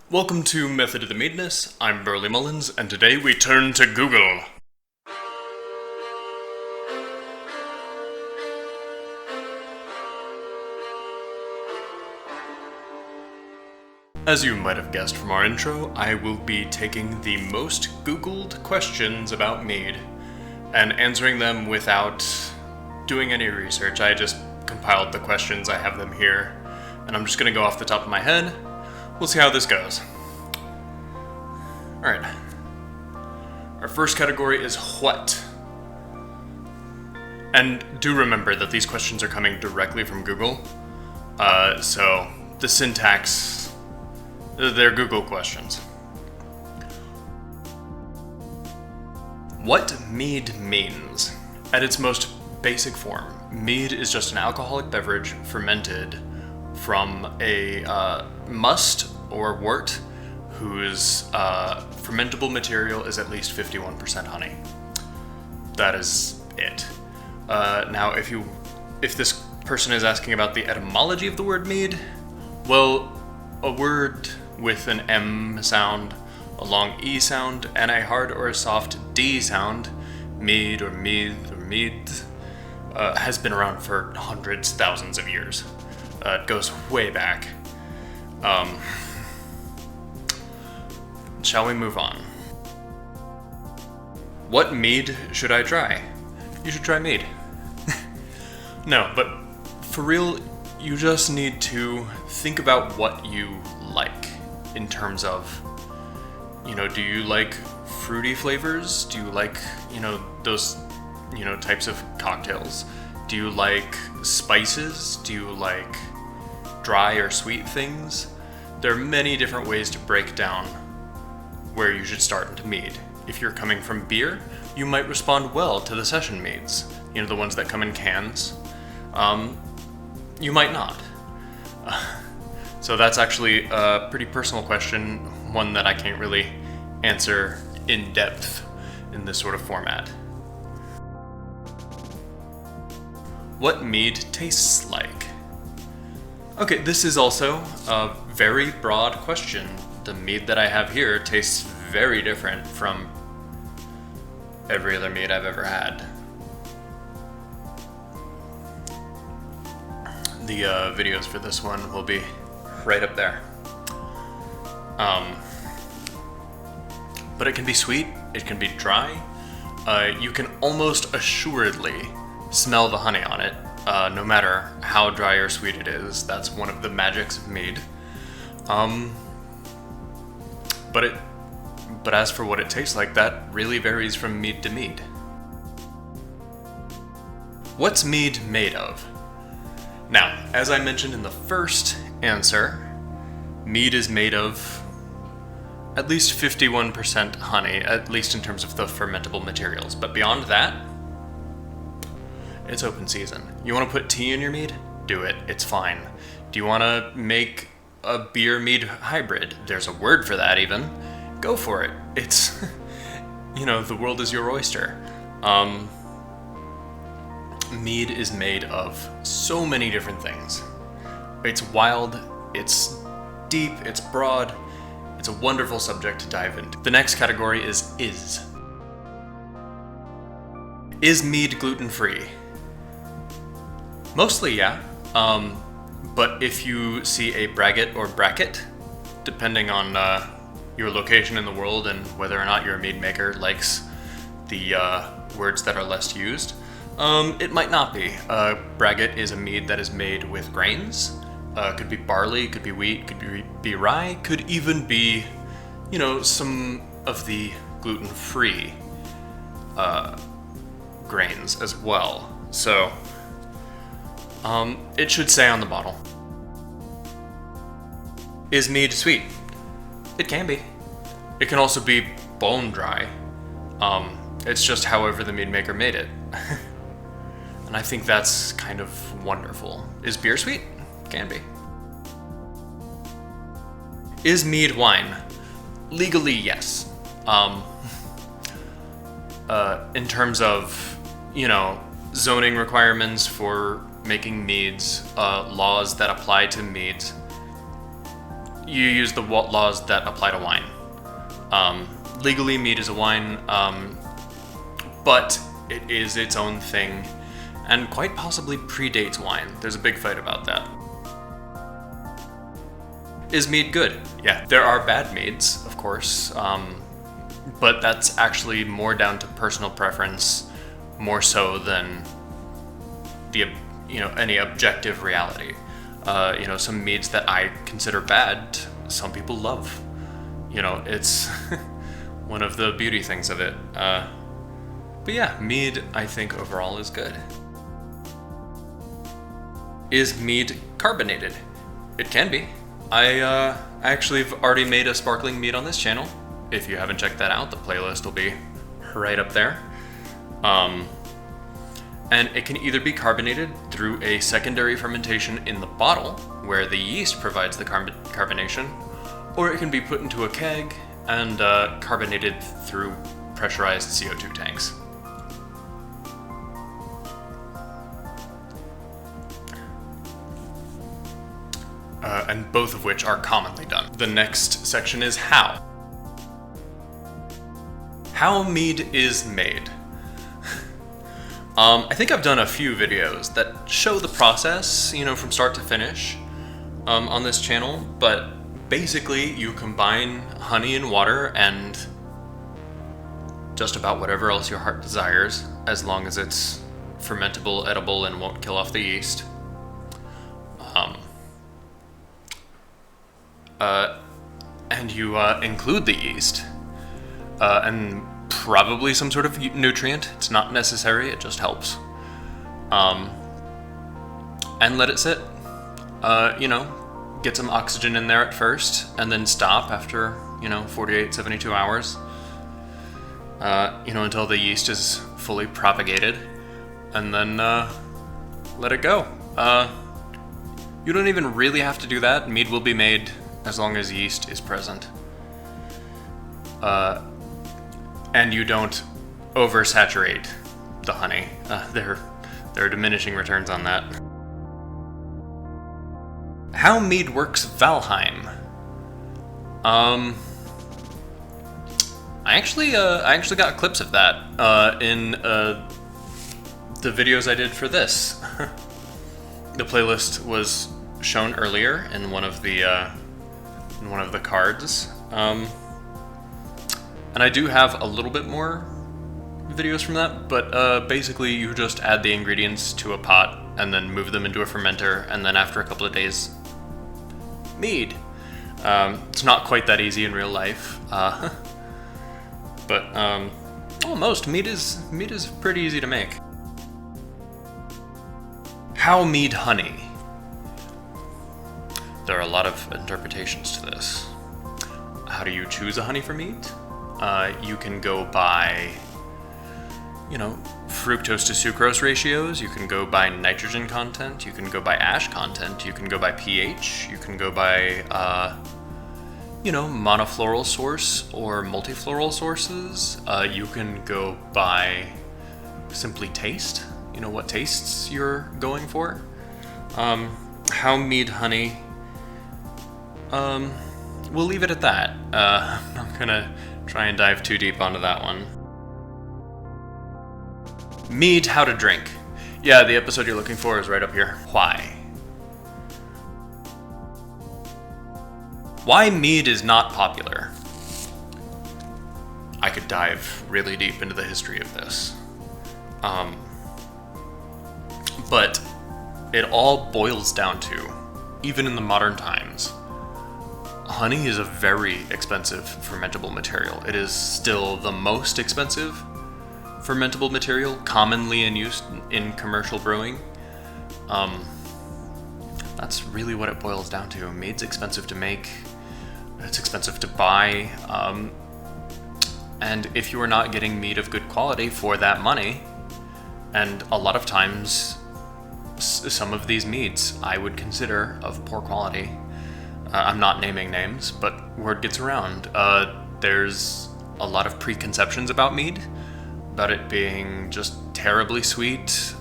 Welcome to Method of the Meadness. I'm Burley Mullins, and today we turn to Google. As you might have guessed from our intro, I will be taking the most Googled questions about mead and answering them without doing any research. I just compiled the questions, I have them here, and I'm just going to go off the top of my head. We'll see how this goes. Alright. Our first category is what? And do remember that these questions are coming directly from Google. So the syntax, they're Google questions. What mead means? At its most basic form, mead is just an alcoholic beverage fermented from a must or wort whose fermentable material is at least 51% honey. That is it. Now, if this person is asking about the etymology of the word mead, well, a word with an M sound, a long E sound, and a hard or a soft D sound, mead or mead or meads, has been around for hundreds, thousands of years. It goes way back. Shall we move on? What mead should I try? You should try mead. No, but for real, you just need to think about what you like in terms of, do you like fruity flavors? Do you like, those, types of cocktails? Do you like spices? Do you like dry or sweet things? There are many different ways to break down where you should start into mead. If you're coming from beer, you might respond well to the session meads, the ones that come in cans. You might not. So that's actually a pretty personal question, one that I can't really answer in depth in this sort of format. What mead tastes like? Okay, this is also a very broad question. The mead that I have here tastes very different from every other mead I've ever had. The videos for this one will be right up there. But it can be sweet, it can be dry. You can almost assuredly smell the honey on it, no matter how dry or sweet it is. That's one of the magics of mead. But as for what it tastes like, that really varies from mead to mead. What's mead made of? Now, as I mentioned in the first answer, mead is made of at least 51% honey, at least in terms of the fermentable materials. But beyond that, it's open season. You want to put tea in your mead? Do it. It's fine. Do you want to make a beer mead hybrid? There's a word for that even. Go for it. It's, the world is your oyster. Mead is made of so many different things. It's wild, it's deep, it's broad, it's a wonderful subject to dive into. The next category is. Is mead gluten-free? Mostly, yeah. But if you see a braggot or bracket, depending on your location in the world and whether or not your Meadmaker likes the words that are less used, it might not be. Braggot is a mead that is made with grains. Could be barley, could be wheat, could be rye, could even be, some of the gluten-free grains as well. So, it should say on the bottle. Is mead sweet? It can be. It can also be bone dry. It's just however the Meadmaker made it. And I think that's kind of wonderful. Is beer sweet? Can be. Is mead wine? Legally, yes. In terms of, zoning requirements for making meads, laws that apply to meads, you use the laws that apply to wine. Legally, mead is a wine, but it is its own thing, and quite possibly predates wine. There's a big fight about that. Is mead good? Yeah, there are bad meads, of course, but that's actually more down to personal preference, more so than any objective reality. Some meads that I consider bad, some people love. It's one of the beauty things of it. But yeah, mead, I think, overall is good. Is mead carbonated? It can be. I actually have already made a sparkling mead on this channel. If you haven't checked that out, the playlist will be right up there. And it can either be carbonated through a secondary fermentation in the bottle, where the yeast provides the carbonation, or it can be put into a keg and carbonated through pressurized CO2 tanks. And both of which are commonly done. The next section is how. How mead is made. I think I've done a few videos that show the process, from start to finish on this channel, but basically you combine honey and water and just about whatever else your heart desires, as long as it's fermentable, edible, and won't kill off the yeast. And you include the yeast and probably some sort of nutrient. It's not necessary, it just helps. And let it sit. Get some oxygen in there at first, and then stop after, 48, 72 hours. Until the yeast is fully propagated, and then let it go. You don't even really have to do that. Mead will be made as long as yeast is present. And you don't oversaturate the honey. There are diminishing returns on that. How mead works Valheim. I actually got clips of that in the videos I did for this. The playlist was shown earlier in one of the cards. And I do have a little bit more videos from that, but basically you just add the ingredients to a pot and then move them into a fermenter, and then after a couple of days, mead. It's not quite that easy in real life, but almost. Mead is pretty easy to make. How mead honey? There are a lot of interpretations to this. How do you choose a honey for mead? You can go by, fructose to sucrose ratios. You can go by nitrogen content. You can go by ash content. You can go by pH. You can go by, monofloral source or multifloral sources. You can go by simply taste. What tastes you're going for. How mead honey. We'll leave it at that. I'm not gonna try and dive too deep onto that one. Mead, how to drink. Yeah, the episode you're looking for is right up here. Why mead is not popular? I could dive really deep into the history of this. But it all boils down to, even in the modern times, honey is a very expensive fermentable material. It is still the most expensive fermentable material commonly in use in commercial brewing. That's really what it boils down to. Mead's expensive to make. It's expensive to buy. And if you are not getting mead of good quality for that money, and a lot of times some of these meads I would consider of poor quality. I'm not naming names, but word gets around. There's a lot of preconceptions about mead, about it being just terribly sweet,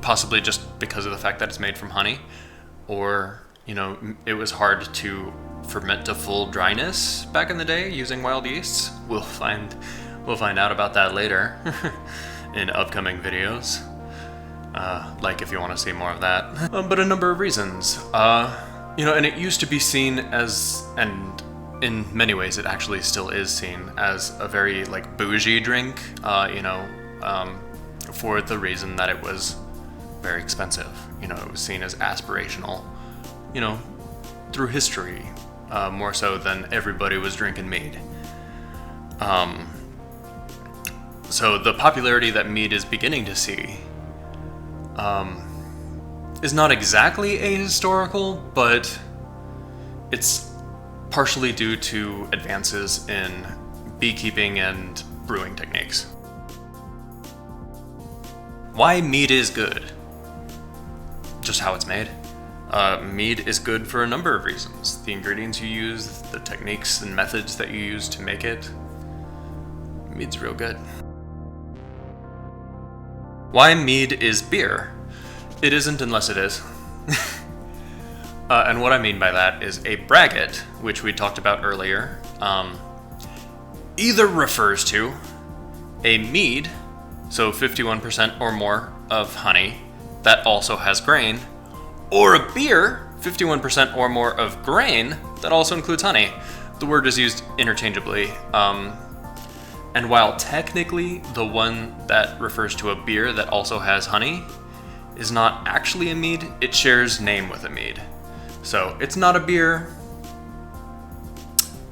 possibly just because of the fact that it's made from honey, or it was hard to ferment to full dryness back in the day using wild yeasts. We'll find out about that later in upcoming videos. Like if you want to see more of that. But a number of reasons. And it used to be seen as, and in many ways it actually still is seen as, a very like bougie drink, for the reason that it was very expensive. It was seen as aspirational, through history, more so than everybody was drinking mead. So the popularity that mead is beginning to see is not exactly ahistorical, but it's partially due to advances in beekeeping and brewing techniques. Why mead is good? Just how it's made. Mead is good for a number of reasons. The ingredients you use, the techniques and methods that you use to make it. Mead's real good. Why mead is beer? It isn't unless it is. And what I mean by that is a braggot, which we talked about earlier, either refers to a mead, so 51% or more of honey, that also has grain, or a beer, 51% or more of grain, that also includes honey. The word is used interchangeably. And while technically the one that refers to a beer that also has honey is not actually a mead, it shares name with a mead. So it's not a beer,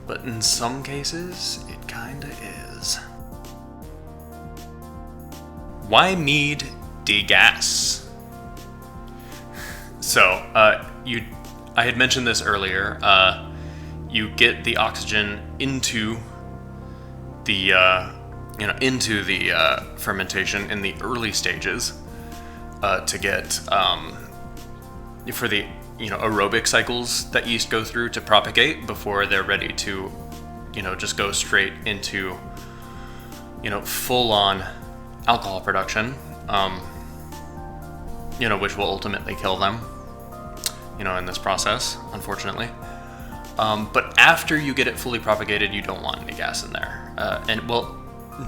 but in some cases it kinda is. Why mead degas? So, I had mentioned this earlier. You get the oxygen into the fermentation in the early stages to get for the aerobic cycles that yeast go through to propagate before they're ready to just go straight into full-on alcohol production, which will ultimately kill them in this process, unfortunately. But after you get it fully propagated, you don't want any gas in there.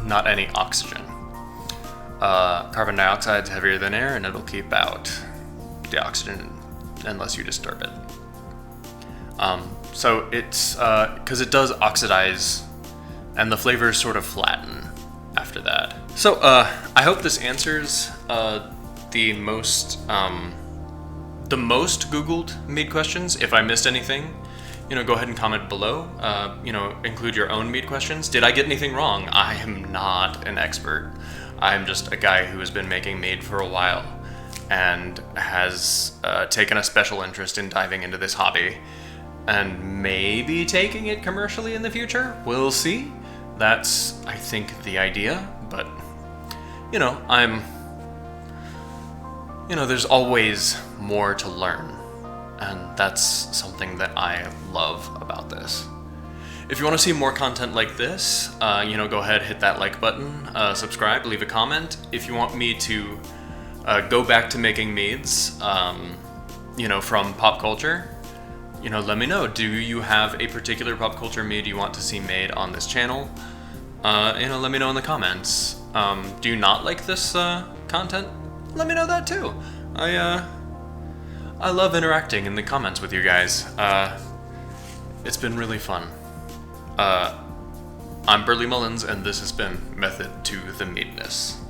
Not any oxygen. Carbon dioxide's heavier than air, and it'll keep out the oxygen unless you disturb it. So it's because it does oxidize, and the flavors sort of flatten after that. So I hope this answers the most Googled mead questions. If I missed anything, go ahead and comment below. Include your own mead questions. Did I get anything wrong? I am not an expert. I'm just a guy who has been making mead for a while and has taken a special interest in diving into this hobby and maybe taking it commercially in the future. We'll see. That's, I think, the idea. But, there's always more to learn. And that's something that I love about this. If you want to see more content like this, go ahead, hit that like button, subscribe, leave a comment. If you want me to go back to making meads, from pop culture, let me know. Do you have a particular pop culture mead you want to see made on this channel? Let me know in the comments. Do you not like this content? Let me know that too. I love interacting in the comments with you guys. It's been really fun. I'm Burley Mullins, and this has been Method to the Meadness.